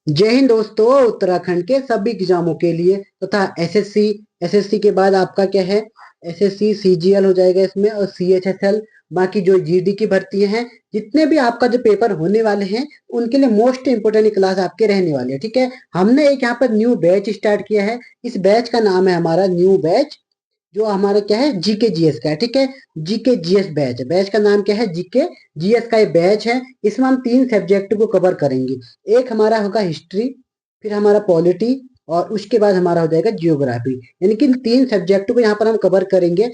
जय हिंद दोस्तों। उत्तराखंड के सभी एग्जामों के लिए तथा एसएससी के बाद आपका क्या है, एसएससी सीजीएल हो जाएगा इसमें, और सीएचएसएल, बाकी जो जीडी की भर्ती हैं, जितने भी आपका जो पेपर होने वाले हैं उनके लिए मोस्ट इंपोर्टेंट क्लास आपके रहने वाली है। ठीक है, हमने एक यहाँ पर न्यू बैच स्टार्ट किया है। इस बैच का नाम है हमारा न्यू बैच, जो हमारा क्या है, जीके जीएस का है। ठीक है, जीके जीएस बैच है। बैच का नाम क्या है, जीके जीएस का ये बैच है। इसमें हम 3 सब्जेक्ट को कवर करेंगे। एक हमारा होगा हिस्ट्री, फिर हमारा पॉलिटी, और उसके बाद हमारा हो जाएगा जियोग्राफी। यानी कि इन 3 सब्जेक्ट को यहाँ पर हम कवर करेंगे।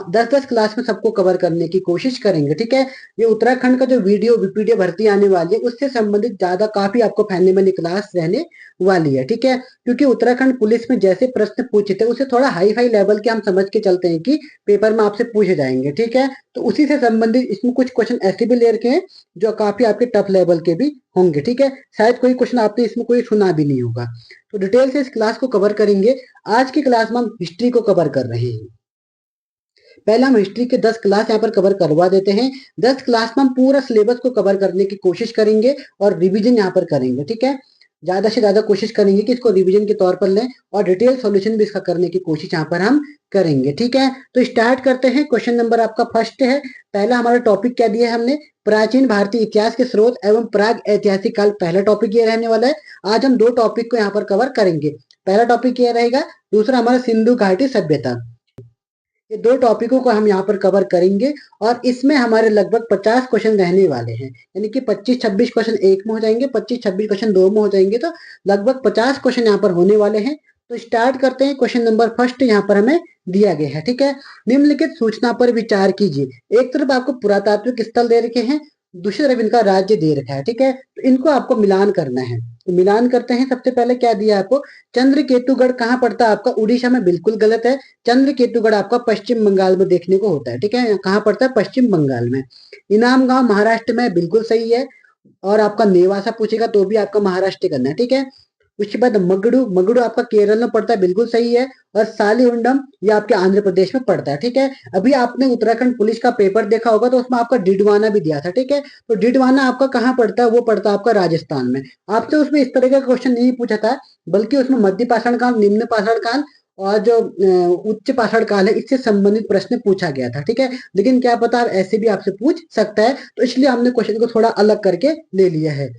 10-10 क्लास में सबको कवर करने की कोशिश करेंगे। ठीक है, ये उत्तराखंड का जो वीडियो वीपीडीएफ भर्ती आने वाली है उससे संबंधित ज्यादा काफी आपको फैमिली वाली क्लास रहने वाली है। ठीक है, क्योंकि उत्तराखंड पुलिस में जैसे प्रश्न पूछे थे उससे थोड़ा हाई फाई लेवल के हम समझ के चलते हैं कि पेपर में आपसे पूछे जाएंगे। ठीक है, तो उसी से संबंधित इसमें कुछ क्वेश्चन ऐसे भी ले रखे हैं जो काफी आपके टफ लेवल के भी होंगे। ठीक है, शायद कोई क्वेश्चन आपने इसमें कोई सुना भी नहीं होगा। तो डिटेल से इस क्लास को कवर करेंगे। आज की क्लास में हम हिस्ट्री को कवर कर रहे हैं। पहले हम हिस्ट्री के 10 क्लास यहाँ पर कवर करवा देते हैं। 10 क्लास में हम पूरा सिलेबस को कवर करने की कोशिश करेंगे और रिवीजन यहाँ पर करेंगे। ठीक है, ज्यादा से ज्यादा कोशिश करेंगे कि इसको रिवीजन के तौर पर लें, और डिटेल सॉल्यूशन भी इसका करने की कोशिश यहाँ पर हम करेंगे। ठीक है, तो स्टार्ट करते हैं। क्वेश्चन नंबर आपका फर्स्ट है। पहला हमारा टॉपिक क्या दिया है हमने, प्राचीन भारतीय इतिहास के स्रोत एवं प्राग ऐतिहासिक काल। पहला टॉपिक ये रहने वाला है। आज हम 2 टॉपिक को यहाँ पर कवर करेंगे। पहला टॉपिक ये रहेगा, दूसरा हमारा सिंधु घाटी सभ्यता। ये 2 टॉपिकों को हम यहाँ पर कवर करेंगे, और इसमें हमारे लगभग 50 क्वेश्चन रहने वाले हैं। यानी कि 25-26 क्वेश्चन एक में हो जाएंगे, 25-26 क्वेश्चन 2 में हो जाएंगे, तो लगभग 50 क्वेश्चन यहाँ पर होने वाले हैं। तो स्टार्ट करते हैं। क्वेश्चन नंबर फर्स्ट यहाँ पर हमें दिया गया है। ठीक है, निम्नलिखित सूचना पर विचार कीजिए। एक तरफ आपको पुरातात्विक स्थल दे रखे हैं, दूसरी तरफ इनका राज्य दे रखा है। ठीक है, तो इनको आपको मिलान करना है। तो मिलान करते हैं। सबसे पहले क्या दिया है आपको, चंद्रकेतुगढ़ कहाँ पड़ता है आपका, उड़ीसा में। बिल्कुल गलत है। चंद्रकेतुगढ़ आपका पश्चिम बंगाल में देखने को होता है। ठीक है, कहाँ पड़ता है, पश्चिम बंगाल में। इनाम गांव महाराष्ट्र में, बिल्कुल सही है। और आपका नेवासा पूछेगा तो भी आपका महाराष्ट्र करना है। ठीक है, उसके बाद मगडू, मगडू आपका केरल में पड़ता है, बिल्कुल सही है। और सालीहुंडम ये आपके आंध्र प्रदेश में पड़ता है। ठीक है, अभी आपने उत्तराखंड पुलिस का पेपर देखा होगा तो उसमें आपका डिडवाना भी दिया था। ठीक है, तो डिडवाना आपका कहाँ पड़ता है, वो पड़ता है आपका राजस्थान में। आपसे उसमें इस तरह का क्वेश्चन नहीं पूछा था, बल्कि उसमें मध्य पाषाण काल, निम्न पाषाण काल और जो उच्च पाषाण काल है, इससे संबंधित प्रश्न पूछा गया था। ठीक है, लेकिन क्या पता ऐसे भी आपसे पूछ सकता है, तो इसलिए हमने क्वेश्चन को थोड़ा अलग करके ले लिया है।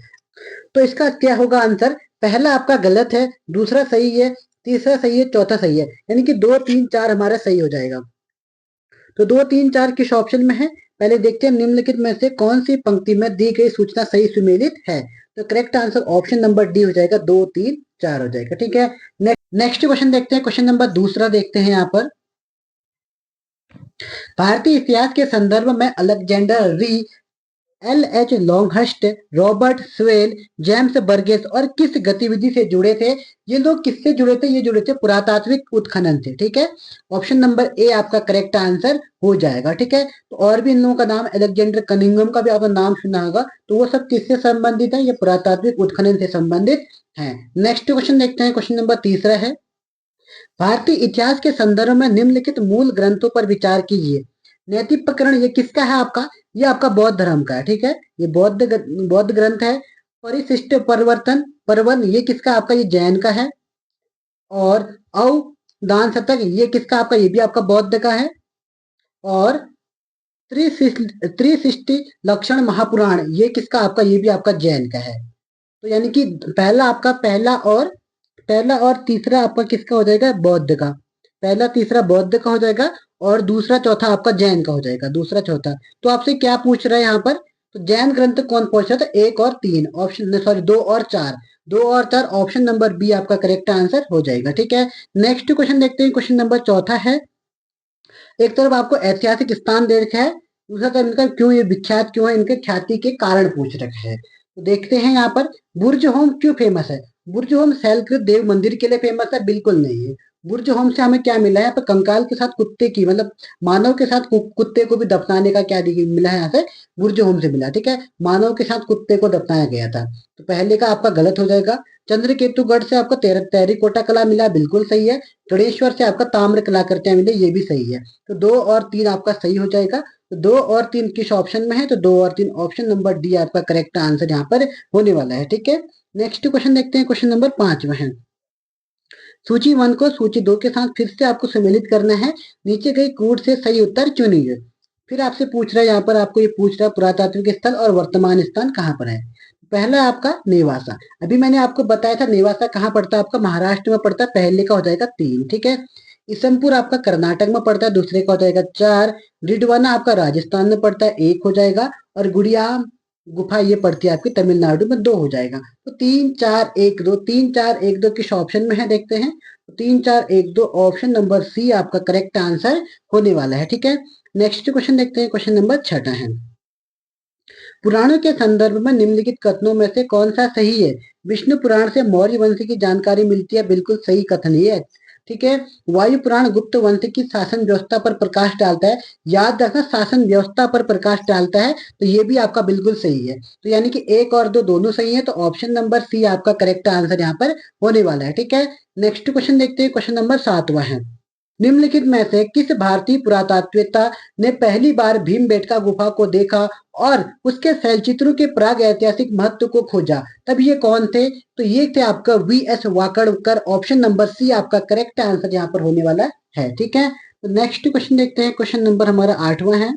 तो इसका क्या होगा आंसर, पहला आपका गलत है, दूसरा सही है, तीसरा सही है, चौथा सही है। यानी कि 2, 3, 4 हमारा सही हो जाएगा। तो 2, 3, 4 किस ऑप्शन में है, पहले देखते हैं निम्नलिखित में से कौन सी पंक्ति में दी गई सूचना सही सुमेलित है। तो correct answer option number D हो जाएगा, 2, 3, 4 हो जाएगा। ठीक है, नेक्स्ट क्वेश्चन देखते हैं। क्वेश्चन नंबर दूसरा देखते हैं यहाँ पर, भारतीय इतिहास के संदर्भ में अलेक्जेंडर री, L H Longhurst, Robert swell, James Burgess और किस गतिविधि से जुड़े थे। ये लोग किससे जुड़े थे, ये जुड़े थे पुरातात्विक उत्खनन से। ठीक है, ऑप्शन नंबर ए आपका करेक्ट आंसर हो जाएगा। ठीक है, तो और भी इन लोगों का नाम, अलेक्जेंडर कनिंघम का भी आपका नाम सुना होगा, तो वो सब किससे संबंधित है, ये पुरातात्विक उत्खनन से संबंधित है। नेक्स्ट क्वेश्चन देखते हैं। क्वेश्चन नंबर तीसरा है, भारतीय इतिहास के संदर्भ में निम्नलिखित मूल ग्रंथों पर विचार कीजिए। नैतिक प्रकरण ये किसका है आपका, ये आपका बौद्ध धर्म का है। ठीक है, ये बौद्ध ग्रंथ है। परिशिष्ट परिवर्तन पर्वन ये किसका, आपका ये जैन का है। और दान शतक ये किसका, आपका ये भी आपका बौद्ध का है। और त्रिशिष्टि लक्षण महापुराण ये किसका, आपका ये भी आपका जैन का है। तो यानी कि पहला और तीसरा आपका किसका हो जाएगा, बौद्ध का। पहला तीसरा बौद्ध का हो जाएगा, और दूसरा चौथा आपका जैन का हो जाएगा, दूसरा चौथा। तो आपसे क्या पूछ रहा है यहाँ पर, तो जैन ग्रंथ कौन पूछ रहा था, 1 और 3 ऑप्शन, सॉरी 2 और 4, 2 और 4 ऑप्शन नंबर बी आपका करेक्ट आंसर हो जाएगा। ठीक है, नेक्स्ट क्वेश्चन देखते हैं। क्वेश्चन नंबर चौथा है, एक तरफ आपको ऐतिहासिक स्थान दे रखा है, दूसरा तरफ इनका क्यों ये विख्यात क्यों है, इनके ख्याति के कारण पूछ रखा है। तो देखते हैं यहाँ पर, बुर्ज होम क्यों फेमस है। बुर्ज होम शैलकृत देव मंदिर के लिए फेमस है, बिल्कुल नहीं है। बुर्ज होम से हमें क्या मिला है, यहाँ पे कंकाल के साथ कुत्ते की, मतलब मानव के साथ कुत्ते को भी दफनाने का क्या मिला है यहाँ से, बुर्ज होम से मिला। ठीक है, मानव के साथ कुत्ते को दफनाया गया था। तो पहले का आपका गलत हो जाएगा। चंद्रकेतुगढ़ से आपको टेरिकोटा कला मिला, बिल्कुल सही है। गणेश्वर से आपका ताम्र कलाकृतियां मिले, ये भी सही है। तो 2 और 3 आपका सही हो जाएगा। तो 2 और 3 किस ऑप्शन में है, तो 2 और 3 ऑप्शन नंबर डी आपका करेक्ट आंसर यहाँ पर होने वाला है। ठीक है, नेक्स्ट क्वेश्चन देखते हैं, क्वेश्चन नंबर 5 में है। सूची 1 को सूची 2 के साथ फिर से आपको सम्मिलित करना है, नीचे गई कूट से सही उत्तर चुनिए। फिर आपसे पूछ रहा है, यहाँ पर आपको ये पूछ रहा है पुरातात्विक स्थल और वर्तमान स्थान कहाँ पर है। पहला आपका नेवासा, अभी मैंने आपको बताया था नेवासा कहाँ पड़ता है, आपका महाराष्ट्र में पड़ता है, पहले का हो जाएगा 3। ठीक है, ईसमपुर आपका कर्नाटक में पड़ता है, दूसरे का हो जाएगा 4। रिडवाना आपका राजस्थान में पड़ता है, 1 हो जाएगा। और गुड़िया गुफा ये पड़ती है आपकी तमिलनाडु में, 2 हो जाएगा। तो 3 4 1 2, 3 4 1 2 किस ऑप्शन में है देखते हैं। तो 3 4 1 2 ऑप्शन नंबर सी आपका करेक्ट आंसर होने वाला है। ठीक है, नेक्स्ट क्वेश्चन देखते हैं, क्वेश्चन नंबर 6 है। पुराणों के संदर्भ में निम्नलिखित कथनों में से कौन सा सही है। विष्णु पुराण से मौर्य वंश की जानकारी मिलती है, बिल्कुल सही कथन ये है। ठीक है, वायु पुराण गुप्त वंश की शासन व्यवस्था पर प्रकाश डालता है, याद रखना शासन व्यवस्था पर प्रकाश डालता है, तो ये भी आपका बिल्कुल सही है। तो यानी कि 1 और 2 दोनों सही है, तो ऑप्शन नंबर सी आपका करेक्ट आंसर यहाँ पर होने वाला है। ठीक है, नेक्स्ट क्वेश्चन देखते हैं, क्वेश्चन नंबर 7वां है। निम्नलिखित में से किस भारतीय पुरातात्विकता ने पहली बार भीमबेटका गुफा को देखा और उसके शैलचित्रों के प्राग ऐतिहासिक महत्व को खोजा। तब ये कौन थे, तो ये थे आपका V S. Wakankar, option number C आपका करेक्ट आंसर यहाँ पर होने वाला है। ठीक है, तो नेक्स्ट क्वेश्चन देखते हैं, क्वेश्चन नंबर हमारा 8वां है।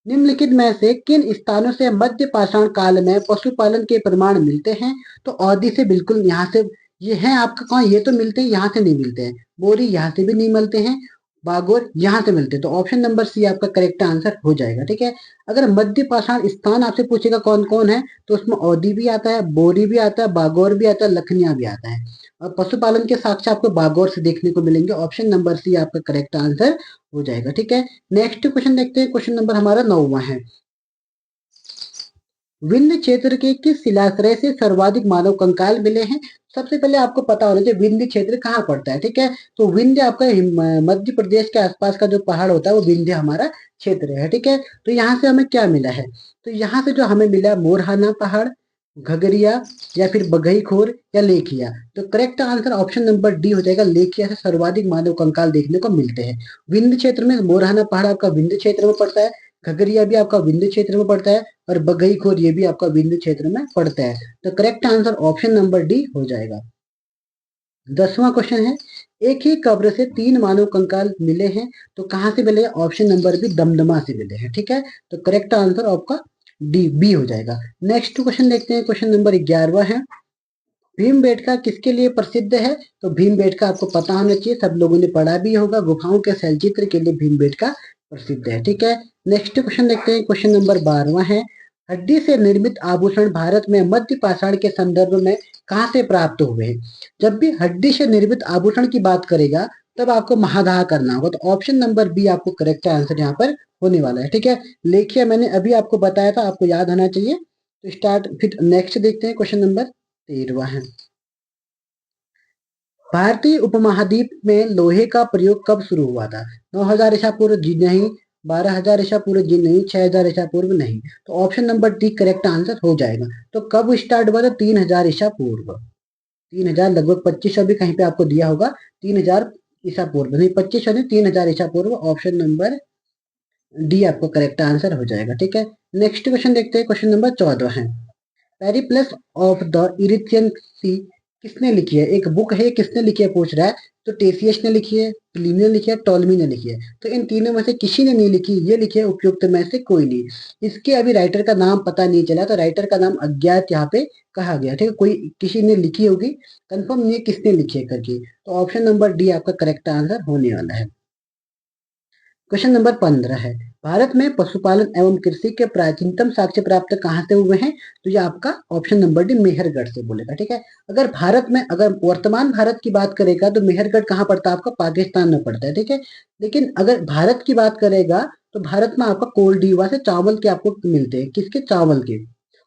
निम्नलिखित में से किन स्थानों से मध्य पाषाण काल में पशुपालन के प्रमाण मिलते हैं। तो औदी से बिल्कुल यहाँ से ये है आपका, कहाँ ये तो मिलते हैं, यहाँ से नहीं मिलते हैं। बोरी यहाँ से भी नहीं मिलते हैं, बागोर यहाँ से मिलते हैं, तो ऑप्शन नंबर सी आपका करेक्ट आंसर हो जाएगा। ठीक है, अगर मध्य पाषाण स्थान आपसे पूछेगा कौन कौन है, तो उसमें औदी भी आता है, बोरी भी आता है, बागोर भी आता है, लखनिया भी आता है। और पशुपालन के साक्ष्य आपको बागोर से देखने को मिलेंगे, ऑप्शन नंबर सी आपका करेक्ट आंसर हो जाएगा। ठीक है, नेक्स्ट क्वेश्चन देखते हैं, क्वेश्चन नंबर हमारा 9वां है। विंध्य क्षेत्र के किस शिलाश्रय से सर्वाधिक मानव कंकाल मिले हैं। सबसे पहले आपको पता होना चाहिए विंध्य क्षेत्र कहाँ पड़ता है। ठीक है, तो विंध्य आपका मध्य प्रदेश के आसपास का जो पहाड़ होता है वो विंध्य हमारा क्षेत्र है। ठीक है, तो यहाँ से हमें क्या मिला है, तो यहाँ से जो हमें मिला मोरहाना पहाड़, घगरिया या फिर बघईखोर या लेखिया। तो correct answer option number D हो जाएगा, लेखिया से सर्वाधिक मानव कंकाल देखने को मिलते हैं। विंध्य क्षेत्र में मोरहाना पहाड़ आपका विंध्य क्षेत्र में पड़ता है, घगरिया भी आपका विंध्य क्षेत्र में पड़ता है, और बघईखोर ये भी आपका विंध्य क्षेत्र में पड़ता है। तो correct answer option number D हो जाएगा। 10वां क्वेश्चन है, एक ही कब्र से 3 मानव कंकाल मिले हैं, तो कहां से मिले, ऑप्शन नंबर बी दमदमा से मिले हैं। ठीक है, तो करेक्ट आंसर आपका डी बी हो जाएगा। नेक्स्ट क्वेश्चन देखते हैं, क्वेश्चन नंबर 11वां है। भीमबेटका किसके लिए प्रसिद्ध है, तो भीमबेटका आपको पता होना चाहिए, सब लोगों ने पढ़ा भी होगा, गुफाओं के शैलचित्र के लिए भीमबेटका प्रसिद्ध है। ठीक है, नेक्स्ट क्वेश्चन देखते हैं, क्वेश्चन नंबर 12वां है। हड्डी से निर्मित आभूषण भारत में मध्य पाषाण के संदर्भ में कहाँ से प्राप्त हुए हैं। जब भी हड्डी से निर्मित आभूषण की बात करेगा तब आपको महादाह करना होगा, तो ऑप्शन नंबर बी आपको करेक्ट आंसर यहाँ पर होने वाला है। ठीक है, लेखिए मैंने अभी आपको बताया था, आपको याद होना चाहिए। तो स्टार्ट, फिर नेक्स्ट देखते हैं, क्वेश्चन नंबर 13वां है। भारतीय उपमहाद्वीप में लोहे का प्रयोग कब शुरू हुआ था। 9000 ईसा पूर्व जी नहीं, 12000 ईसा पूर्व जी नहीं, 6000 ईसा पूर्व नहीं, तो option number D correct answer हो जाएगा। तो कब स्टार्ट हुआ था, 3000 ईसा पूर्व, 3000 लगभग 2500 भी कहीं पे आपको दिया होगा, 3000 ईसा पूर्व नहीं, 2500 नहीं, 3000 ईसा पूर्व, ऑप्शन नंबर डी आपको करेक्ट आंसर हो जाएगा। ठीक है, नेक्स्ट क्वेश्चन देखते हैं, क्वेश्चन नंबर 14 है। पेरिप्लस ऑफ द इरिथियन सी किसने लिखी है, एक बुक है, किसने लिखी है पूछ रहा है। तो टेसियस ने लिखी है, प्लिनी ने लिखी है, टॉलमी ने लिखी है। तो इन तीनों में से किसी ने नहीं लिखी, ये लिखी है उपयुक्त में से कोई नहीं। इसके अभी राइटर का नाम पता नहीं चला, तो राइटर का नाम अज्ञात यहाँ पे कहा गया। ठीक है, कोई किसी ने लिखी होगी, कंफर्म नहीं है किसने लिखी है करके, तो ऑप्शन नंबर डी आपका करेक्ट आंसर होने वाला है। क्वेश्चन नंबर 15 है। भारत में पशुपालन एवं कृषि के प्राचीनतम साक्ष्य प्राप्त कहाँ से हुए हैं, तो ये आपका ऑप्शन नंबर डी मेहरगढ़ से बोलेगा। ठीक है, अगर भारत में, अगर वर्तमान भारत की बात करेगा तो मेहरगढ़ कहाँ पड़ता है, आपका पाकिस्तान में पड़ता है। ठीक है, लेकिन अगर भारत की बात करेगा तो भारत में आपका कोलडीवा से चावल के आपको मिलते हैं, किसके, चावल के।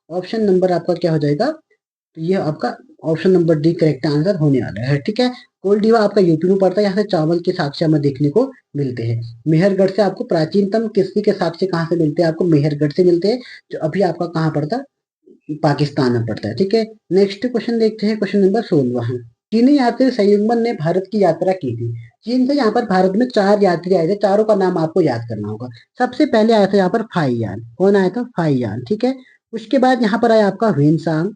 ऑप्शन नंबर आपका क्या हो जाएगा, तो ये आपका option number D correct answer होने वाला है। ठीक है, कोलडीवा आपका यूपी में पड़ता है, यहाँ से चावल के साक्ष्य हमें देखने को मिलते हैं। मेहरगढ़ से आपको प्राचीनतम कृषि के साक्ष्य कहाँ से मिलते हैं, आपको मेहरगढ़ से मिलते हैं, जो अभी आपका कहाँ पड़ता है, पाकिस्तान में पड़ता है। ठीक है, नेक्स्ट क्वेश्चन देखते हैं, क्वेश्चन नंबर 16 है। चीनी यात्री संयुग्मन ने भारत की यात्रा की थी। चीन से यहाँ पर भारत में 4 यात्री आए थे, चारों का नाम आपको याद करना होगा। सबसे पहले आया था यहाँ पर फाइयान। कौन आया था? फाइयान, ठीक है। उसके बाद यहाँ पर आया आपका ह्वेनसांग।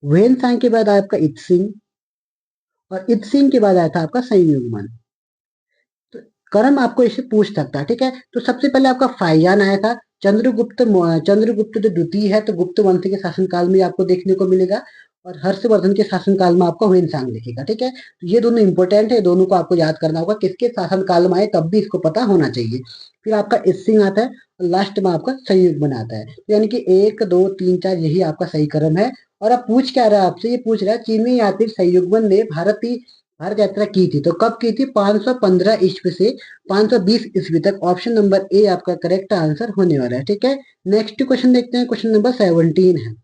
ह्वेनसांग के बाद आया आपका इत्सिंग, और इत्सिंग के बाद आया था आपका संयुग्मन। तो कर्म आपको इससे पूछ सकता है, ठीक है। तो सबसे पहले आपका फाइयान आया था। चंद्रगुप्त जो द्वितीय है, तो गुप्त वंश के शासनकाल में आपको देखने को मिलेगा, और हर्षवर्धन के शासनकाल में आपको ह्वेनसांग दिखेगा, ठीक है। तो ये दोनों इंपॉर्टेंट है, दोनों को आपको याद करना होगा, किसके शासनकाल में आए तब भी इसको पता होना चाहिए। फिर आपका इसिंग आता है, और लास्ट में आपका संयुग्मन आता है। तो यानी कि 1 2 3 4 यही आपका सही क्रम है। और अब पूछ क्या रहा है आपसे? ये पूछ रहा है चीनी यात्री संयुग्मन ने भारत यात्रा की थी, तो कब की थी? 515 ईस्वी से 520 ईस्वी तक। ऑप्शन नंबर ए आपका करेक्ट आंसर होने वाला है, ठीक है। नेक्स्ट क्वेश्चन देखते हैं, क्वेश्चन नंबर 17 है।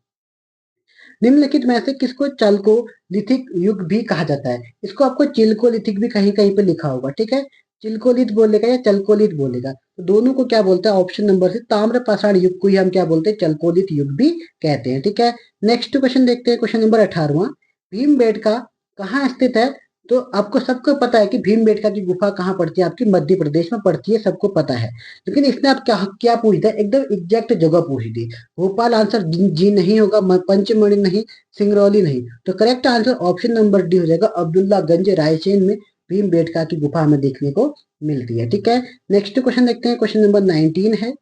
निम्नलिखित में से किसको चल्कोलिथिक युग भी कहा जाता है? इसको आपको चिल्कोलिथिक भी कहीं कहीं पे लिखा होगा, ठीक है। चिल्कोलिथ बोलेगा या चल्कोलिथ बोलेगा, तो दोनों को क्या बोलते हैं? ऑप्शन नंबर से ताम्र पाषाण युग को ही हम क्या बोलते हैं? चल्कोलिथ युग भी कहते हैं, ठीक है। नेक्स्ट क्वेश्चन देखते हैं, क्वेश्चन नंबर 18वां। भीमबेटका कहाँ स्थित है? तो आपको सबको पता है कि भीमबेटका की गुफा कहाँ पड़ती है? आपकी मध्य प्रदेश में पड़ती है, सबको पता है। लेकिन इसने आप क्या क्या पूछ दिया? एकदम एग्जैक्ट जगह पूछ दी। भोपाल आंसर जी नहीं होगा, पंचमढ़ी नहीं, सिंगरौली नहीं। तो correct answer option number D हो जाएगा, अब्दुल्लागंज रायसेन में भीमबेटका की गुफा हमें देखने को मिलती है, ठीक है। नेक्स्ट क्वेश्चन देखते हैं, क्वेश्चन नंबर 19 है।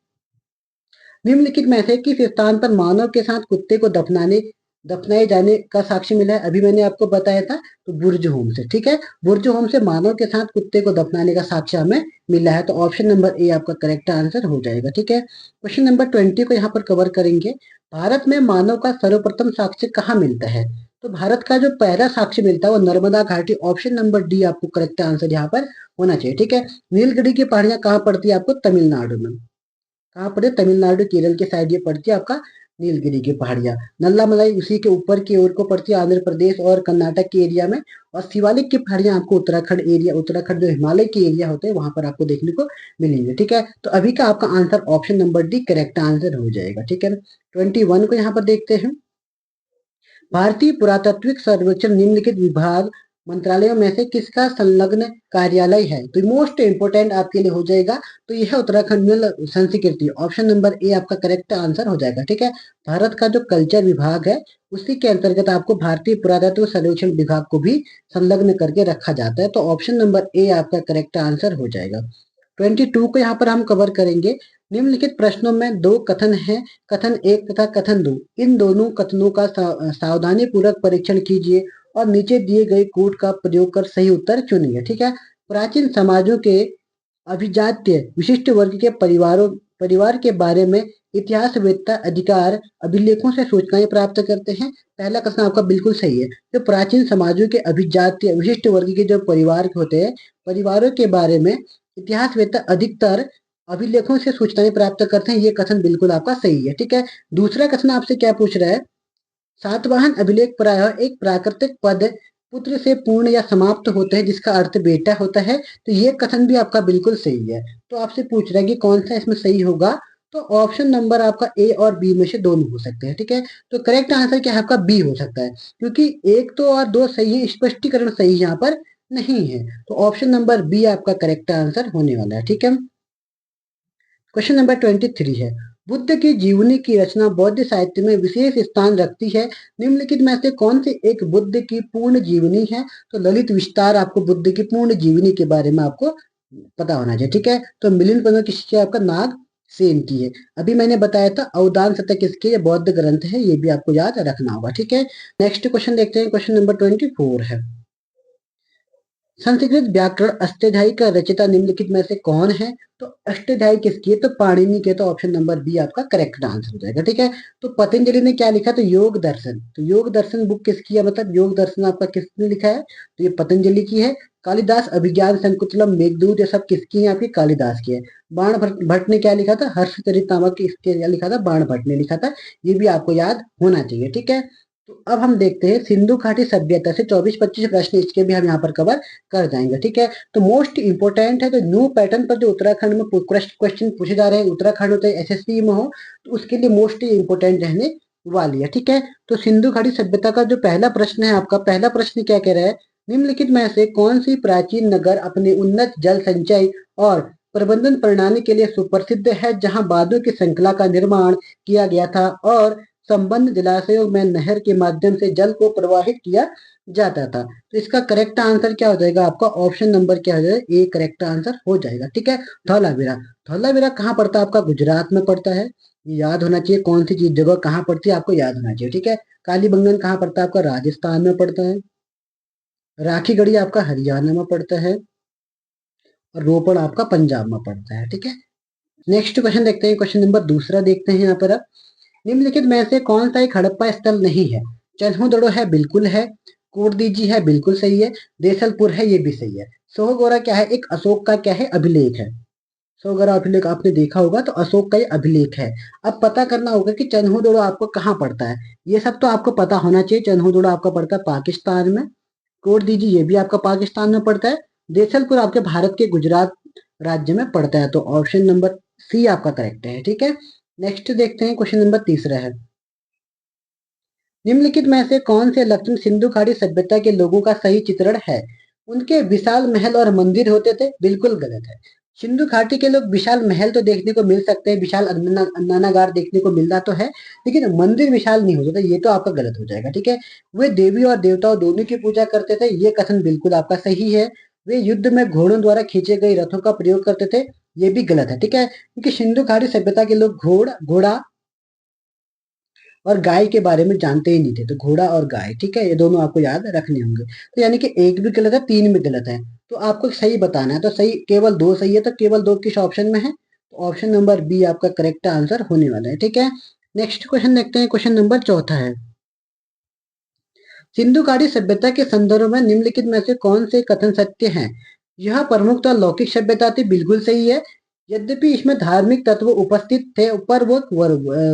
निम्नलिखित में से किस स्थान पर मानव के साथ कुत्ते को दफनाए जाने का साक्ष्य मिला है? अभी मैंने आपको बताया था, तो बुर्ज होम से, ठीक है। बुर्ज होम से मानव के साथ कुत्ते को दफनाने का साक्ष्य हमें मिला है, तो ऑप्शन नंबर ए आपका करेक्ट आंसर हो जाएगा, ठीक है। क्वेश्चन नंबर 20 को यहाँ पर कवर करेंगे। भारत में मानव का सर्वप्रथम साक्ष्य कहाँ मिलता है? तो भारत का जो पहला साक्ष्य मिलता है वो नर्मदा घाटी। ऑप्शन नंबर डी आपको करेक्ट आंसर यहाँ पर होना चाहिए, ठीक है। नीलगिरी की पहाड़ियां कहाँ पड़ती है? आपको तमिलनाडु में। कहाँ पड़े? तमिलनाडु केरल के साइड ये पड़ती है आपका नीलगिरी की पहाड़ियां। नल्लामलाई उसी के ऊपर की ओर को पड़ती है, आंध्र प्रदेश और कर्नाटक के एरिया में। और शिवालिक की पहाड़ियां आपको उत्तराखंड जो हिमालय के एरिया होते हैं वहां पर आपको देखने को मिलेंगे, ठीक है। तो अभी का आपका answer option number D correct answer हो जाएगा, ठीक है। 21 को यहाँ पर देखते हैं। भारतीय पुरातात्विक सर्वेक्षण निम्नलिखित विभाग मंत्रालयों में से किसका संलग्न कार्यालय है? तो मोस्ट इंपोर्टेंट आपके लिए हो जाएगा, तो यह उत्तराखंड में संस्कृति। ऑप्शन नंबर ए आपका करेक्ट आंसर हो जाएगा, ठीक है। भारत का जो कल्चर विभाग है उसी के अंतर्गत आपको भारतीय पुरातत्व सर्वेक्षण विभाग को भी संलग्न करके रखा जाता है, तो ऑप्शन नंबर ए आपका करेक्ट आंसर हो जाएगा। 22 को यहाँ पर हम कवर करेंगे। निम्नलिखित प्रश्नों में दो कथन हैं, कथन 1 तथा कथन 2। इन दोनों कथनों का सावधानी पूर्वक परीक्षण कीजिए और नीचे दिए गए कोड का प्रयोग कर सही उत्तर चुनिए, ठीक है। प्राचीन समाजों के अभिजात्य विशिष्ट वर्ग के परिवार के बारे में इतिहासवेत्ता अधिकार अभिलेखों से सूचनाएं प्राप्त करते हैं। पहला कथन आपका बिल्कुल सही है। जो प्राचीन समाजों के अभिजात्य विशिष्ट वर्ग के जो परिवार होते हैं, परिवारों के बारे में इतिहासवेत्ता अधिकतर अभिलेखों से सूचनाएं प्राप्त करते हैं, ये कथन बिल्कुल आपका सही है, ठीक है। दूसरा कथन आपसे क्या पूछ रहा है? सातवाहन अभिलेख प्रायः एक प्राकृतिक पद पुत्र से पूर्ण या समाप्त होता है जिसका अर्थ बेटा होता है, तो ये कथन भी आपका बिल्कुल सही है। तो आपसे पूछ रहा है कि कौन सा इसमें सही होगा? तो ऑप्शन नंबर आपका ए और बी में से दोनों हो सकते हैं, ठीक है। तो करेक्ट आंसर क्या है आपका? बी हो सकता है, क्योंकि एक तो और दो सही है, स्पष्टीकरण सही यहाँ पर नहीं है। तो ऑप्शन नंबर बी आपका करेक्ट आंसर होने वाला है, ठीक है। क्वेश्चन नंबर 23 है। बुद्ध की जीवनी की रचना बौद्ध साहित्य में विशेष स्थान रखती है। निम्नलिखित में से कौन सी एक बुद्ध की पूर्ण जीवनी है? तो ललित विस्तार आपको बुद्ध की पूर्ण जीवनी के बारे में आपको पता होना चाहिए, ठीक है। तो मिलिंद पंद्रह किसकी है? आपका नाग सेन की है। अभी मैंने बताया था अवदान शतक किसकी है? बौद्ध ग्रंथ है, ये भी आपको याद रखना होगा, ठीक है। नेक्स्ट क्वेश्चन देखते हैं, क्वेश्चन नंबर 24 है। संस्कृत व्याकरण अष्टाध्यायी का रचयिता निम्नलिखित में से कौन है? तो अष्टाध्यायी किसकी है? तो पाणिनि के, तो ऑप्शन नंबर बी आपका करेक्ट आंसर हो जाएगा, ठीक है। तो पतंजलि ने क्या लिखा? तो योग दर्शन। तो योग दर्शन बुक किसकी है? मतलब योग दर्शन आपका किसने लिखा है? तो ये पतंजलि की है। कालिदास अभिज्ञान संकुतलम मेघदूत ये सब किसकी है? आपकी कालिदास की है। बाण भट्ट ने क्या लिखा था? हर्षचरितमाला इसके लिखा था, बाण भट्ट ने लिखा था। ये भी आपको याद होना चाहिए, ठीक है। तो अब हम देखते हैं सिंधु घाटी सभ्यता से 24-25 प्रश्न इसके भी हम यहाँ पर कवर कर जाएंगे, ठीक है। तो मोस्ट इंपोर्टेंट है, तो न्यू पैटर्न पर जो उत्तराखंड में क्वेश्चन पूछे जा रहे हैं, उत्तराखंड होते एसएससी में हो, तो उसके लिए मोस्ट इंपोर्टेंट रहने वाली है। ठीक है, तो सिंधु घाटी सभ्यता का जो पहला प्रश्न है आपका, पहला प्रश्न क्या कह रहा है, निम्नलिखित में से कौन सी प्राचीन नगर अपने उन्नत जल संचय और प्रबंधन प्रणाली के लिए सुप्रसिद्ध है, जहां बांधों की श्रृंखला का निर्माण किया गया था और संबंध जलाशयों में नहर के माध्यम से जल को प्रवाहित किया जाता था। तो इसका करेक्ट आंसर क्या हो जाएगा आपका, ऑप्शन नंबर क्या हो जाएगा, ए करेक्ट आंसर हो जाएगा। ठीक है, धौलावीरा। धौलावीरा कहाँ पड़ता है आपका, गुजरात में पड़ता है। ये याद होना चाहिए, कौन सी चीज जगह कहाँ पड़ती है आपको याद होना चाहिए। ठीक है, कालीबंगन कहाँ पड़ता है आपका, राजस्थान में पड़ता है। राखीगढ़ी आपका हरियाणा में पड़ता है और रोपड़ आपका पंजाब में पड़ता है। ठीक है, नेक्स्ट क्वेश्चन देखते हैं, क्वेश्चन नंबर दूसरा देखते हैं यहाँ पर आप। निम्नलिखित में से कौन सा एक हड़प्पा स्थल नहीं है, चन्होदड़ो है बिल्कुल है, कोटदीजी है बिल्कुल सही है, देसलपुर है ये भी सही है। सोहगोरा क्या है, एक अशोक का क्या है, अभिलेख है। सोहगोरा अभिलेख आपने देखा होगा, तो अशोक का ये अभिलेख है। अब पता करना होगा कि चन्होदड़ो आपको कहाँ पड़ता है, ये सब तो आपको पता होना चाहिए। चन्होदड़ो आपका पड़ता है पाकिस्तान में, कोटदीजी ये भी आपका पाकिस्तान में पड़ता है, देसलपुर आपके भारत के गुजरात राज्य में पड़ता है। तो ऑप्शन नंबर सी आपका करेक्ट है। ठीक है, नेक्स्ट देखते हैं, क्वेश्चन नंबर तीसरा है, निम्नलिखित में से कौन से लक्षण सिंधु घाटी सभ्यता के लोगों का सही चित्रण है, उनके विशाल महल और मंदिर होते थे, बिल्कुल गलत है। सिंधु घाटी के लोग विशाल महल तो देखने को मिल सकते हैं, विशाल अन्नानागार देखने को मिलता तो है, लेकिन मंदिर विशाल नहीं होता था, ये तो आपका गलत हो जाएगा। ठीक है, वे देवी और देवताओं दोनों की पूजा करते थे, ये कथन बिल्कुल आपका सही है। वे युद्ध में घोड़ों द्वारा खींचे गए रथों का प्रयोग करते थे, ये भी गलत है। ठीक है, क्योंकि सिंधु घाटी सभ्यता के लोग घोड़ा और गाय के बारे में जानते ही नहीं थे, तो घोड़ा और गाय, ठीक है, ये दोनों आपको याद रखने होंगे। तो यानी कि एक भी गलत है, तीन भी गलत है, तो आपको सही बताना है। तो सही केवल दो सही है, तो केवल दो किस ऑप्शन में है, तो ऑप्शन नंबर बी आपका करेक्ट आंसर होने वाला है। ठीक है, नेक्स्ट क्वेश्चन देखते हैं, क्वेश्चन नंबर चौथा है, सिंधु घाटी सभ्यता के संदर्भ में निम्नलिखित में से कौन से कथन सत्य हैं, यह प्रमुखतः लौकिक सभ्यता थी, बिल्कुल सही है। यद्यपि इसमें धार्मिक तत्व उपस्थित थे, पर वो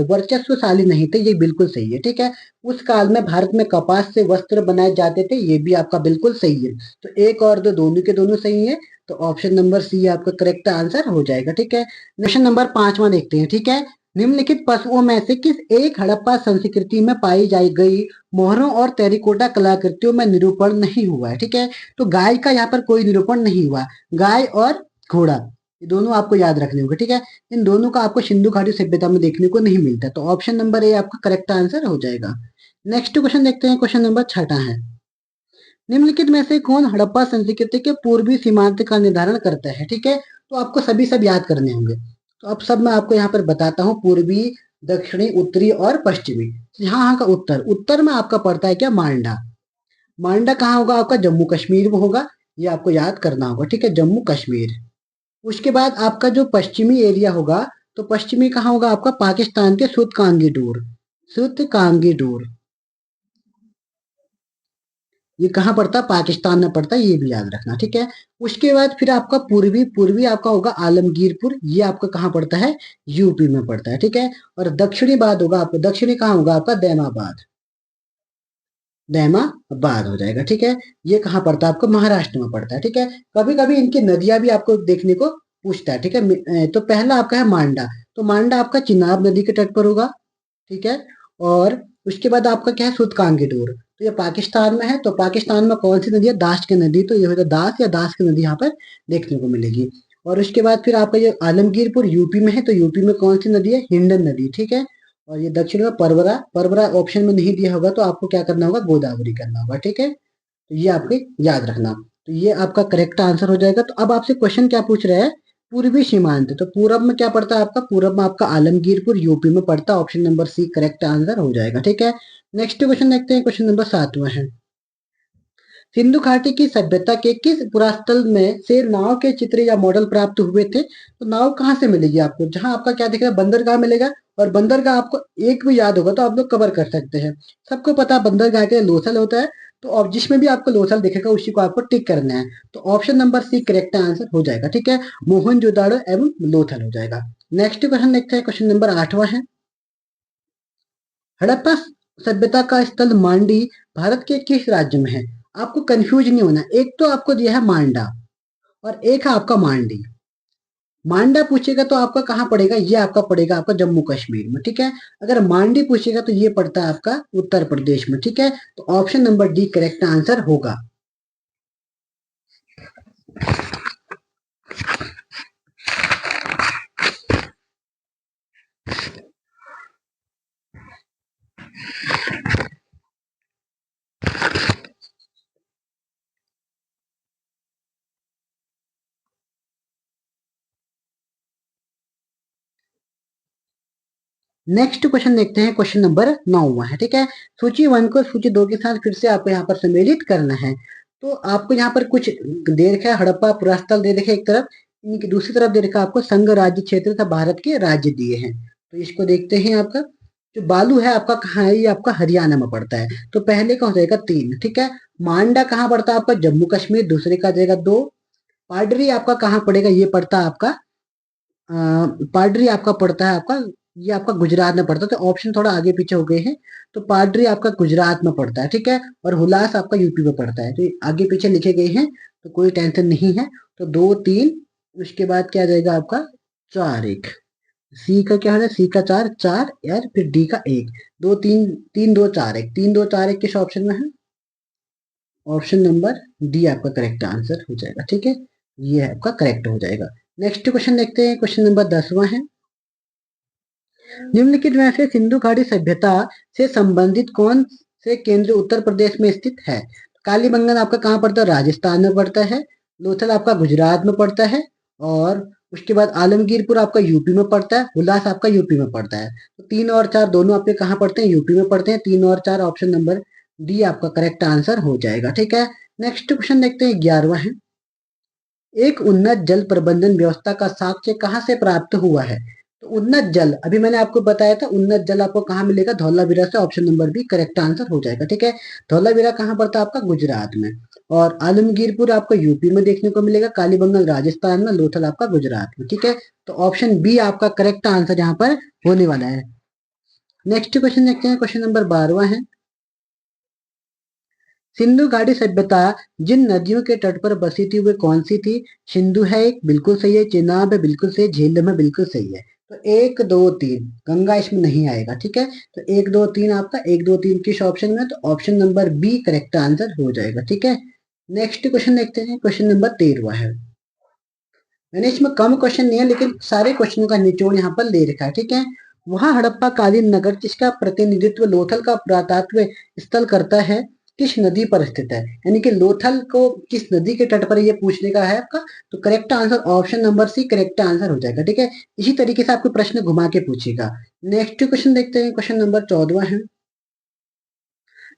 वर्चस्वशाली नहीं थे, ये बिल्कुल सही है। ठीक है, उस काल में भारत में कपास से वस्त्र बनाए जाते थे, ये भी आपका बिल्कुल सही है। तो एक और दो दोनों के दोनों सही है, तो ऑप्शन नंबर सी आपका करेक्ट आंसर हो जाएगा। ठीक है, क्वेश्चन नंबर पांचवा देखते हैं। ठीक है, निम्नलिखित पशुओं में से किस एक हड़प्पा संस्कृति में पाई जाई गई मोहरों और टेरिकोटा कलाकृतियों में निरूपण नहीं हुआ है। ठीक है, तो गाय का यहाँ पर कोई निरूपण नहीं हुआ, गाय और घोड़ा ये दोनों आपको याद रखने होंगे। ठीक है, इन दोनों का आपको सिंधु घाटी सभ्यता में देखने को नहीं मिलता, तो ऑप्शन नंबर ए आपका करेक्ट आंसर हो जाएगा। नेक्स्ट क्वेश्चन देखते हैं, क्वेश्चन नंबर छठा है, निम्नलिखित में से कौन हड़प्पा संस्कृति के पूर्वी सीमांत का निर्धारण करता है। ठीक है, तो आपको सभी सब याद करने होंगे, तो अब सब मैं आपको यहाँ पर बताता हूँ, पूर्वी, दक्षिणी, उत्तरी और पश्चिमी। यहाँ का उत्तर, उत्तर में आपका पड़ता है क्या, मांडा। मांडा कहाँ होगा आपका, जम्मू कश्मीर में होगा, ये आपको याद करना होगा। ठीक है, जम्मू कश्मीर। उसके बाद आपका जो पश्चिमी एरिया होगा, तो पश्चिमी कहाँ होगा आपका, पाकिस्तान के सुत कांगी डोर, सुत कांगी डोर, ये कहाँ पड़ता है, पाकिस्तान में पड़ता है, ये भी याद रखना। ठीक है, उसके बाद फिर आपका पूर्वी, पूर्वी आपका होगा आलमगीरपुर, ये आपका कहाँ पड़ता है, यूपी में पड़ता है। ठीक है, और दक्षिणी बाद होगा आपको, दक्षिणी कहाँ होगा आपका, दैमाबाद, दैमाबाद हो जाएगा। ठीक है, ये कहाँ पड़ता है आपको, महाराष्ट्र में पड़ता है। ठीक है, कभी कभी इनकी नदियां भी आपको देखने को पूछता है। ठीक है, तो पहला आपका है मांडा, तो मांडा आपका चिनाब नदी के तट पर होगा। ठीक है, और उसके बाद आपका क्या है, सुतकांगीडोर, तो ये पाकिस्तान में है, तो पाकिस्तान में कौन सी नदी है, दास की नदी, तो ये होगा दास या दास की नदी यहाँ पर देखने को मिलेगी। और उसके बाद फिर आपका ये आलमगीरपुर यूपी में है, तो यूपी में कौन सी नदी है, हिंडन नदी। ठीक है, और ये दक्षिण में परवरा, परवरा ऑप्शन में नहीं दिया होगा, तो आपको क्या करना होगा, गोदावरी करना होगा। ठीक है, तो ये आपके याद रखना, तो ये आपका करेक्ट आंसर हो जाएगा। तो अब आपसे क्वेश्चन क्या पूछ रहा है, पूर्वी सीमांत, तो पूरब में क्या पड़ता है आपका, पूरब में आपका आलमगीरपुर यूपी में पड़ता है, option number C correct answer हो जाएगा। ठीक है, नेक्स्ट क्वेश्चन देखते हैं, क्वेश्चन नंबर सातवां है, सिंधु घाटी की सभ्यता के किस पुरास्थल में से नाव के चित्र या मॉडल प्राप्त हुए थे, तो नाव कहाँ से मिलेगी आपको, जहां आपका क्या दिखेगा, बंदरगाह मिलेगा, और बंदरगाह आपको एक भी याद होगा तो आप लोग कवर कर सकते हैं। सबको पता है बंदरगाह के लिए लोथल होता है, तो अब जिसमें भी आपको लोथल दिखेगा उसी को आपको टिक करना है, तो option number C correct answer हो जाएगा। ठीक है, मोहनजोदाड़ो एवं लोथल हो जाएगा। नेक्स्ट क्वेश्चन देखते हैं, क्वेश्चन नंबर आठवां है, हड़प्पा सभ्यता का स्थल मांडी भारत के किस राज्य में है, आपको कंफ्यूज नहीं होना, एक तो आपको दिया है मांडा और एक है आपका मांडी, मांडा पूछेगा तो आपका कहाँ पड़ेगा, ये आपका पड़ेगा आपका जम्मू कश्मीर में, ठीक है। अगर मांडी पूछेगा तो ये पड़ता है आपका उत्तर प्रदेश में, ठीक है। तो option number D correct answer होगा। नेक्स्ट क्वेश्चन देखते हैं, क्वेश्चन नंबर 9 है, ठीक है। सूची 1 को सूची 2 के साथ फिर से आपको यहाँ पर सम्मिलित करना है। तो आपको यहाँ पर कुछ दे रखा है, हड़प्पा पुरास्थल दे रखे एक तरफ, इनकी दूसरी तरफ दे रखा है आपको संघ राज्य क्षेत्र तथा भारत के राज्य दिए हैं। तो इसको देखते हैं। आपका जो बालू है आपका कहाँ है, ये आपका हरियाणा में पड़ता है। तो पहले का हो जाएगा 3, ठीक है। मांडा कहाँ पड़ता है आपका, जम्मू कश्मीर, दूसरे का जाएगा 2। पाडरी आपका कहाँ पड़ेगा, ये पड़ता है आपका पाडरी आपका पड़ता है आपका, ये आपका गुजरात में पड़ता है। तो ऑप्शन थोड़ा आगे पीछे हो गए हैं। तो पाडरी आपका गुजरात में पड़ता है, ठीक है। और हुलास आपका यूपी में पड़ता है। तो ये आगे पीछे लिखे गए हैं, तो कोई टेंशन नहीं है। तो 2 3, उसके बाद क्या आ जाएगा आपका 4 1। सी का क्या है, सी का 4 4 यार, फिर डी का 1 2 3 3 2 4 1 3 2 4 1 किस ऑप्शन में है, ऑप्शन नंबर डी आपका करेक्ट आंसर हो जाएगा, ठीक है। ये आपका करेक्ट हो जाएगा। नेक्स्ट क्वेश्चन देखते हैं, क्वेश्चन नंबर 10वां है। निम्नलिखित में से सिंधु घाटी सभ्यता से संबंधित कौन से केंद्र उत्तर प्रदेश में स्थित है। कालीबंगन आपका कहाँ पड़ता है, राजस्थान में पड़ता है। लोथल आपका गुजरात में पड़ता है। और उसके बाद आलमगीरपुर आपका यूपी में पड़ता है। हुलास आपका यूपी में पड़ता है। तो 3 और 4 दोनों आपके कहाँ पड़ते हैं, यूपी में पड़ते हैं। 3 और 4 ऑप्शन नंबर डी आपका करेक्ट आंसर हो जाएगा, ठीक है। नेक्स्ट क्वेश्चन देखते हैं, 11वां है। एक उन्नत जल प्रबंधन व्यवस्था का साक्ष्य कहाँ से प्राप्त हुआ है। तो उन्नत जल, अभी मैंने आपको बताया था, उन्नत जल आपको कहाँ मिलेगा, धौलावीरा से। Option number B correct answer हो जाएगा, ठीक है। धौलावीरा कहाँ पड़ता है आपका, गुजरात में। और आलमगीरपुर आपको यूपी में देखने को मिलेगा, कालीबंगन राजस्थान में, लोथल आपका गुजरात में, ठीक है। तो ऑप्शन बी आपका करेक्ट आंसर यहाँ पर होने वाला है। नेक्स्ट क्वेश्चन देखते हैं, क्वेश्चन नंबर 12वां है। सिंधु घाटी सभ्यता जिन नदियों के तट पर बसी थी वे कौन सी थी। सिंधु है एक, बिल्कुल सही है। चेनाब है, बिल्कुल सही है। झेलम है, बिल्कुल सही है। तो 1 2 3 गंगा इसमें नहीं आएगा, ठीक है। तो 1 2 3 आपका 1 2 3 किस ऑप्शन में, तो option number B correct answer हो जाएगा, ठीक है। नेक्स्ट क्वेश्चन देखते हैं, क्वेश्चन नंबर 13वां है। मैंने इसमें कम क्वेश्चन नहीं है, लेकिन सारे क्वेश्चनों का निचोड़ यहाँ पर ले रखा है, ठीक है। वह हड़प्पा कालीन नगर जिसका प्रतिनिधित्व लोथल का पुरातत्व स्थल करता है किस नदी पर स्थित है। यानी कि लोथल को किस नदी के तट पर ये पूछने का है आपका। तो correct answer option number C correct answer हो जाएगा, ठीक है। इसी तरीके से आपको प्रश्न घुमा के पूछेगा। नेक्स्ट क्वेश्चन देखते हैं, क्वेश्चन नंबर 14वां है।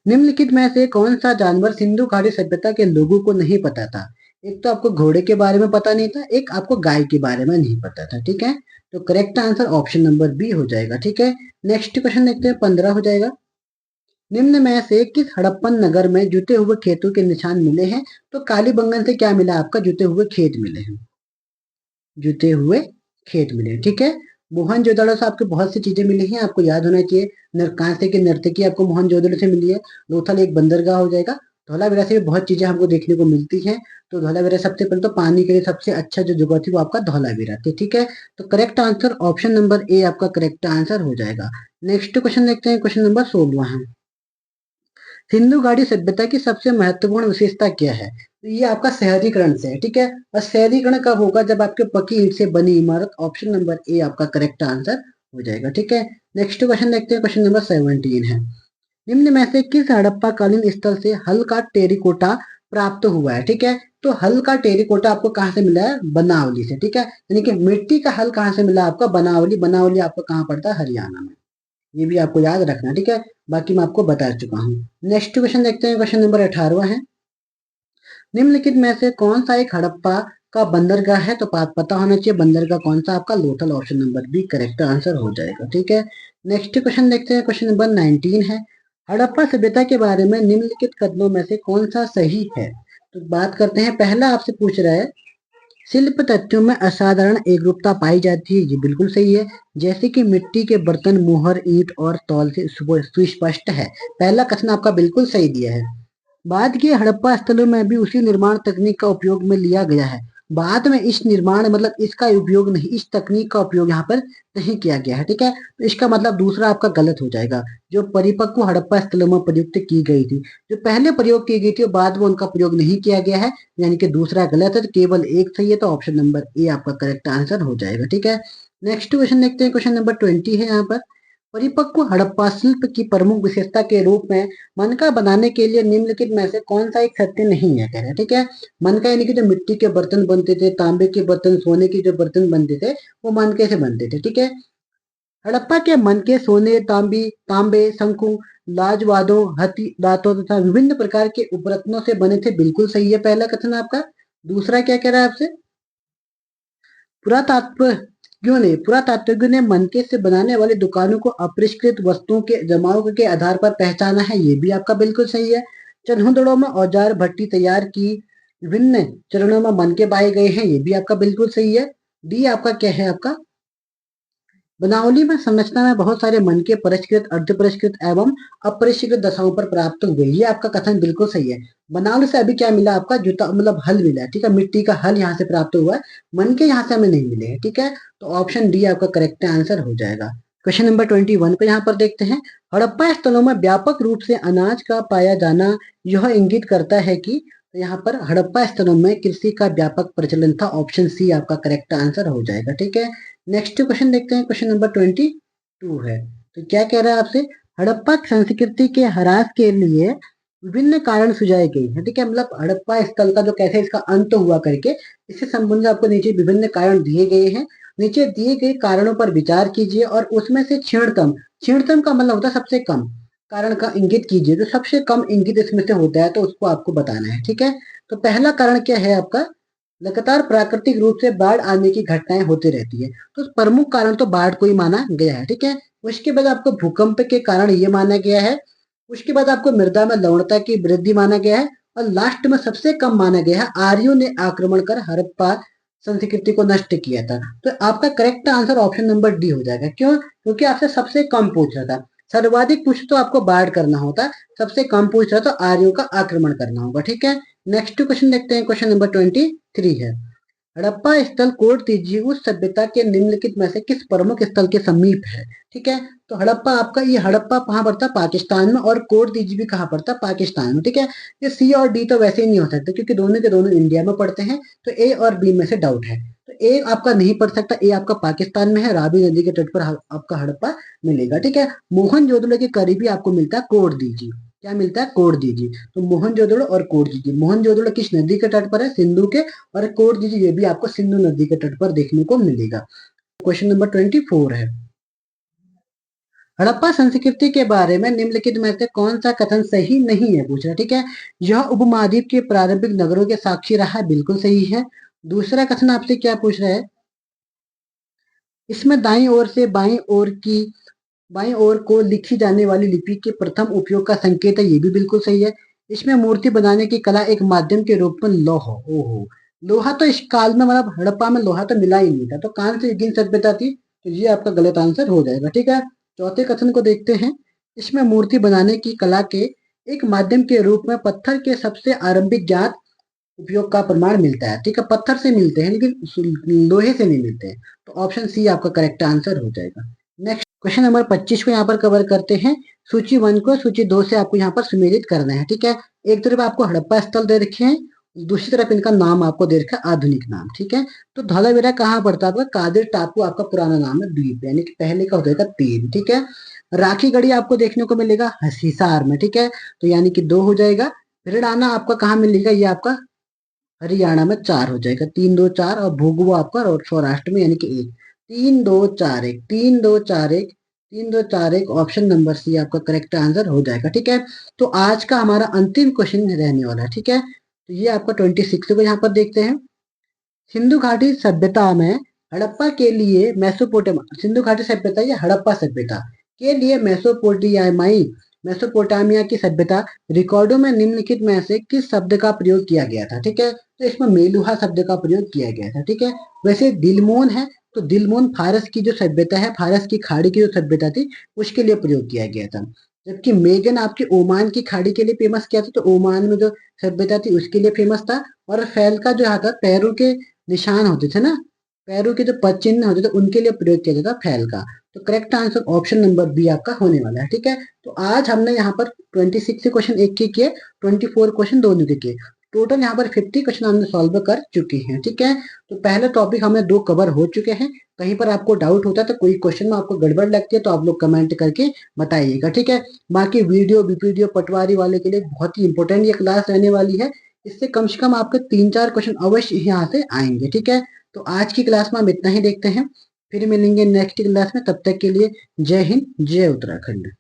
निम्नलिखित में से कौन सा जानवर सिंधु घाटी सभ्यता के लोगों को नहीं पता था। एक तो आपको घोड़े के बारे में पता नहीं था, एक आपको गाय के बारे में नहीं पता था, ठीक है। तो correct answer option number B हो जाएगा, ठीक है। नेक्स्ट क्वेश्चन देखते हैं, 15 हो जाएगा। निम्न में से किस हड़प्पन नगर में जुते हुए खेतों के निशान मिले हैं। तो कालीबंगन से क्या मिला आपका, जुते हुए खेत मिले हैं, जुते हुए खेत मिले हैं, ठीक है। मोहनजोदड़ो से आपको बहुत सी चीजें मिली हैं, आपको याद होना चाहिए। कांसे की नर्तकी आपको मोहनजोदड़ो से मिली है। लोथल एक बंदरगाह हो जाएगा। धौलावीरा से भी बहुत चीजें हमको देखने को मिलती हैं। तो धौलावीरा सबसे पहले तो पानी के लिए सबसे अच्छा जो जगह थी वो आपका धौलावीरा थी, ठीक है। तो correct answer option number A आपका करेक्ट आंसर हो जाएगा। नेक्स्ट क्वेश्चन देखते हैं, क्वेश्चन नंबर 16 है। सिंधु घाटी सभ्यता की सबसे महत्वपूर्ण विशेषता क्या है। तो ये आपका शहरीकरण से है, ठीक है। और शहरीकरण कब होगा, जब आपके पक्की ईंट से बनी इमारत। ऑप्शन नंबर ए आपका करेक्ट आंसर हो जाएगा, ठीक है। नेक्स्ट क्वेश्चन देखते हैं, क्वेश्चन नंबर 17 है। निम्न में से किस हड़प्पा कालीन स्थल से हल्का टेरिकोटा प्राप्त हुआ है, ठीक है। तो हल्का टेरिकोटा आपको कहाँ से मिला है, बनावली से, ठीक है। यानी कि मिट्टी का हल कहाँ से मिला आपका, बनावली। बनावली आपको कहाँ पड़ता है, हरियाणा में। ये भी आपको याद रखना, ठीक है। बाकी मैं आपको बता चुका हूँ। नेक्स्ट क्वेश्चन देखते हैं, क्वेश्चन नंबर 18 है। निम्नलिखित में से कौन सा एक हड़प्पा का बंदरगाह है। तो पता होना चाहिए बंदरगाह कौन सा आपका, Lothal. Option number B correct answer हो जाएगा, ठीक है। नेक्स्ट क्वेश्चन देखते हैं, क्वेश्चन नंबर 19 है। हड़प्पा सभ्यता के बारे में निम्नलिखित कथनों में से कौन सा सही है। तो बात करते हैं, पहला आपसे पूछ रहा है शिल्प तत्वों में असाधारण एकरूपता पाई जाती है। ये बिल्कुल सही है। जैसे कि मिट्टी के बर्तन, मोहर, ईंट और तौल से सुस्पष्ट है। पहला कथन आपका बिल्कुल सही दिया है। बाद के हड़प्पा स्थलों में भी उसी निर्माण तकनीक का उपयोग में लिया गया है। बाद में इस निर्माण मतलब इसका उपयोग नहीं, इस तकनीक का उपयोग यहाँ पर नहीं किया गया है। ठीक है, तो इसका मतलब दूसरा आपका गलत हो जाएगा। जो परिपक्व हड़प्पा स्थलों में प्रयुक्त की गई थी, जो पहले प्रयोग की गई थी और बाद में उनका प्रयोग नहीं किया गया है, यानी कि दूसरा गलत है, तो केवल एक सही है, तो ऑप्शन नंबर ए आपका करेक्ट आंसर हो जाएगा। ठीक है, नेक्स्ट क्वेश्चन देखते हैं। क्वेश्चन नंबर 20 है यहाँ पर, परिपक्व हड़प्पा शिल्प की प्रमुख विशेषता के रूप में मनका बनाने के लिए निम्नलिखित में से कौन सा एक सत्य नहीं है, कह रहे हैं। ठीक है, मनका यानी कि जो मिट्टी के बर्तन बनते थे, तांबे के बर्तन, सोने के जो बर्तन बनते थे, वो मनके से बनते थे। ठीक है, हड़प्पा के मनके सोने, तांबे, शंखु, लाजवादों, हथी दांतों तथा विभिन्न प्रकार के उपरत्नों से बने थे। बिल्कुल सही है पहला कथन आपका। दूसरा क्या कह रहा है आपसे, पुरातात्विज्ञों ने मनके से बनाने वाली दुकानों को अपरिष्कृत वस्तुओं के जमाव के आधार पर पहचाना है। ये भी आपका बिल्कुल सही है। चन्हुदड़ों में औजार भट्टी तैयार की विभिन्न चरणों में मनके पाए गए हैं। ये भी आपका बिल्कुल सही है। डी आपका क्या है आपका, बनावली में संरचना में बहुत सारे मनके परिष्कृत, अर्धपरिष्कृत एवं अपरिष्कृत दशाओं पर प्राप्त हुए। ये आपका कथन बिल्कुल सही है। बनावली से अभी क्या मिला आपका, जूता मतलब हल मिला है। ठीक है, मिट्टी का हल यहाँ से प्राप्त हुआ है, मनके यहाँ से हमें नहीं मिले हैं। ठीक है, तो ऑप्शन डी आपका करेक्ट आंसर हो जाएगा। क्वेश्चन नंबर 21 को यहाँ पर देखते हैं। हड़प्पा स्थलों में व्यापक रूप से अनाज का पाया जाना यह इंगित करता है कि, तो यहाँ पर हड़प्पा स्थलों में कृषि का व्यापक प्रचलन था। ऑप्शन सी आपका करेक्ट आंसर हो जाएगा। ठीक है, नेक्स्ट क्वेश्चन देखते हैं। क्वेश्चन नंबर 22 है, तो क्या कह रहा है आपसे, हड़प्पा संस्कृति के ह्रास के लिए विभिन्न कारण सुझाए गए हैं। ठीक है, मतलब हड़प्पा स्थल का जो कैसे इसका अंत हुआ करके, इससे संबंधित आपको नीचे विभिन्न कारण दिए गए हैं। नीचे दिए गए कारणों पर विचार कीजिए और उसमें से क्षीणतम का मतलब होता है सबसे कम कारण का इंगित कीजिए। जो सबसे कम इंगित इसमें से होता है तो उसको आपको बताना है। ठीक है, तो पहला कारण क्या है आपका, लगातार प्राकृतिक रूप से बाढ़ आने की घटनाएं होती रहती है। तो प्रमुख कारण तो बाढ़ को ही माना गया है। ठीक है, उसके बाद आपको भूकंप के कारण ये माना गया है। उसके बाद आपको मृदा में लवणता की वृद्धि माना गया है। और लास्ट में सबसे कम माना गया है, आर्यों ने आक्रमण कर हड़प्पा संस्कृति को नष्ट किया था। तो आपका correct answer option number D हो जाएगा। क्यों, क्योंकि आपसे सबसे कम पूछ रहा था। सर्वाधिक पूछ तो आपको बाढ़ करना होता, सबसे कम पूछ रहा तो आर्यों का आक्रमण करना होगा। ठीक है, नेक्स्ट क्वेश्चन देखते हैं। क्वेश्चन नंबर 23 है, हड़प्पा स्थल कोट तीजी उस सभ्यता के निम्नलिखित में से किस प्रमुख स्थल के समीप है। ठीक है, तो हड़प्पा आपका, ये हड़प्पा कहाँ पड़ता है, पाकिस्तान में, और कोट तीजी भी कहाँ पड़ता है, पाकिस्तान में। ठीक है, ये सी और डी तो वैसे ही नहीं हो सकते क्योंकि दोनों के दोनों इंडिया में पड़ते हैं, तो ए और बी में से डाउट है। तो ए आपका नहीं पड़ सकता, ए आपका पाकिस्तान में है, रावी नदी के तट पर आपका हड़प्पा मिलेगा। ठीक है, मोहनजोदड़ो के करीबी आपको मिलता है कोट दीजी। क्या मिलता है, कोट दीजी। तो मोहनजोदड़ो और कोट दीजी, मोहनजोदड़ो किस नदी के तट पर है, सिंधु के, और कोट दीजिए ये भी आपको सिंधु नदी के तट पर देखने को मिलेगा। क्वेश्चन नंबर 24 है, हड़प्पा संस्कृति के बारे में निम्नलिखित में से कौन सा कथन सही नहीं है, पूछ रहा। ठीक है, यह उपमहाद्वीप के प्रारंभिक नगरों के साक्षी रहा है। बिल्कुल सही है। दूसरा कथन आपसे क्या पूछ रहा है, इसमें दाईं ओर से बाईं ओर को लिखी जाने वाली लिपि के प्रथम उपयोग का संकेत है। ये भी बिल्कुल सही है। इसमें मूर्ति बनाने की कला एक माध्यम के रूप में लोहा, ओहो, लोहा तो इस काल में मतलब हड़प्पा में लोहा तो मिला ही नहीं था, तो कहां से युगीन सभ्यता थी, तो ये आपका गलत आंसर हो जाएगा। ठीक है, चौथे कथन को देखते हैं। इसमें मूर्ति बनाने की कला के एक माध्यम के रूप में पत्थर के सबसे आरंभिक ज्ञात उपयोग का प्रमाण मिलता है। ठीक है, पत्थर से मिलते हैं लेकिन लोहे से नहीं मिलते हैं, तो ऑप्शन सी आपका करेक्ट आंसर हो जाएगा। नेक्स्ट क्वेश्चन नंबर 25 को यहाँ पर कवर करते हैं। सूची 1 को सूची 2 से आपको यहाँ पर सुमेलित करना है। ठीक है, एक तरफ आपको हड़प्पा स्थल दे रखे हैं, दूसरी तरफ इनका नाम आपको दे रखा है, आधुनिक नाम। ठीक है, तो धौलावीरा कहाँ पड़ता है आपका, कादिर टापू आपका पुराना नाम है, द्वीप, यानी कि पहले का हो जाएगा 3। ठीक है, राखी गढ़ी आपको देखने को मिलेगा हिसार में। ठीक है, तो यानी कि 2 हो जाएगा। भिड़ाना आपका कहाँ मिलेगा, ये आपका हरियाणा में 4 हो जाएगा, 3 2 4, और भोगवा आपका और सौराष्ट्र में, यानी कि 1। 3 2 4 1, 3 2 4 1, 3 2 4 1, ऑप्शन नंबर सी आपका करेक्ट आंसर हो जाएगा। ठीक है, तो आज का हमारा अंतिम क्वेश्चन रहने वाला है। ठीक है, तो ये आपका 26 को यहाँ पर देखते हैं। सिंधु घाटी सभ्यता में हड़प्पा के लिए सिंधु घाटी सभ्यता या हड़प्पा सभ्यता के लिए मेसोपोटामिया की सभ्यता रिकॉर्डों में निम्नलिखित में से किस शब्द का प्रयोग किया गया था। ठीक है, तो इसमें मेलुहा शब्द का प्रयोग किया गया था। ठीक है, वैसे दिलमोन है, तो दिलमोन फारस की जो सभ्यता है, फारस की खाड़ी की जो सभ्यता थी उसके लिए प्रयोग किया गया था। जबकि मेगन आपकी ओमान की खाड़ी के लिए फेमस किया था, तो ओमान में जो सभ्यता थी उसके लिए फेमस था। और फैल का जो था पैरों के निशान होते थे ना, पैरों के जो पद चिन्ह होते थे उनके लिए प्रयोग किया जाता फैल का। तो correct answer option number B आपका होने वाला है। ठीक है, तो आज हमने यहाँ पर 26 क्वेश्चन एक के किए, 24 क्वेश्चन दोनों के किए, टोटल यहाँ पर 50 क्वेश्चन हमने सॉल्व कर चुके हैं। ठीक है, तो पहले टॉपिक हमें 2 कवर हो चुके हैं। कहीं पर आपको डाउट होता है तो कोई क्वेश्चन में आपको गड़बड़ लगती है तो आप लोग कमेंट करके बताइएगा। ठीक है, बाकी वीडियो बीपीडीओ पटवारी वाले के लिए बहुत ही इंपॉर्टेंट ये क्लास रहने वाली है। इससे कम से कम आपके 3-4 क्वेश्चन अवश्य यहाँ से आएंगे। ठीक है, तो आज की क्लास में हम इतना ही देखते हैं, फिर मिलेंगे नेक्स्ट क्लास में। तब तक के लिए जय हिंद, जय उत्तराखंड।